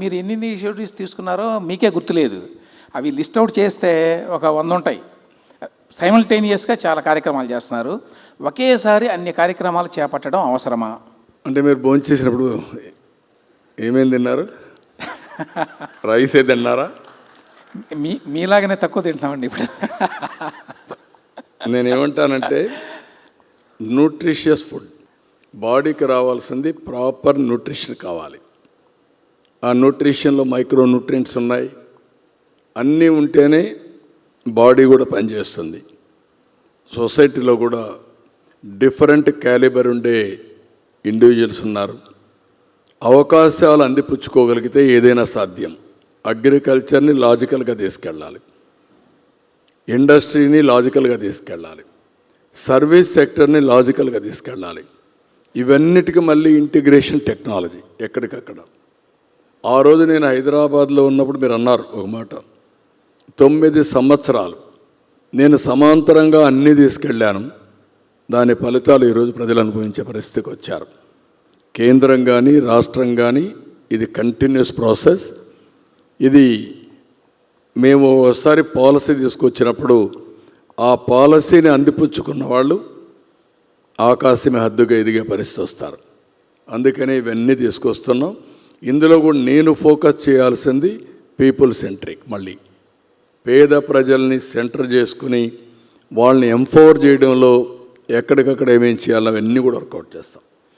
మీరు ఎన్ని ఇనిషియేటివ్స్ తీసుకున్నారో మీకే గుర్తులేదు. అవి లిస్ట్ అవుట్ చేస్తే ఒక 100 ఉంటాయి. సైమల్టేనియస్గా చాలా కార్యక్రమాలు చేస్తున్నారు. ఒకేసారి అన్ని కార్యక్రమాలు చేపట్టడం అవసరమా? అంటే మీరు భోంచేసినప్పుడు ఏమేమి తిన్నారు? రైస్ తిన్నారా? మీలాగనే తక్కువ తింటున్నామండి ఇప్పుడు. నేనేమంటానంటే న్యూట్రిషియస్ ఫుడ్ బాడీకి రావాల్సింది ప్రాపర్ న్యూట్రిషన్ కావాలి. ఆ న్యూట్రిషన్లో మైక్రో న్యూట్రియంట్స్ ఉన్నాయి. అన్నీ ఉంటేనే బాడీ కూడా పనిచేస్తుంది. సొసైటీలో కూడా డిఫరెంట్ క్యాలిబర్ ఉండే ఇండివిజువల్స్ ఉన్నారు. అవకాశాలు అందిపుచ్చుకోగలిగితే ఏదైనా సాధ్యం. అగ్రికల్చర్ని లాజికల్గా తీసుకెళ్ళాలి, ఇండస్ట్రీని లాజికల్గా తీసుకెళ్ళాలి, సర్వీస్ సెక్టర్ని లాజికల్గా తీసుకెళ్ళాలి. ఇవన్నిటికీ మళ్ళీ ఇంటిగ్రేషన్ టెక్నాలజీ ఎక్కడికక్కడ. ఆ రోజు నేను హైదరాబాద్లో ఉన్నప్పుడు మీరు అన్నారు ఒక మాట, 9 సంవత్సరాలు నేను సమాంతరంగా అన్నీ తీసుకెళ్ళాను. దాని ఫలితాలు ఈరోజు ప్రజలు అనుభవించే పరిస్థితికి వచ్చారు. కేంద్రం కానీ రాష్ట్రం కానీ ఇది కంటిన్యూస్ ప్రాసెస్. ఇది మేము ఒకసారి పాలసీ తీసుకొచ్చినప్పుడు ఆ పాలసీని అందిపుచ్చుకున్న వాళ్ళు ఆకాశమే హద్దుగా ఎదిగే పరిస్థితి వస్తారు. అందుకని ఇవన్నీ తీసుకొస్తున్నాం. ఇందులో కూడా నేను ఫోకస్ చేయాల్సింది పీపుల్ సెంట్రిక్. మళ్ళీ పేద ప్రజల్ని సెంటర్ చేసుకుని వాళ్ళని ఎంపవర్ చేయడంలో ఎక్కడికక్కడ ఏమేం చేయాలో అవన్నీ కూడా వర్కౌట్ చేస్తాం.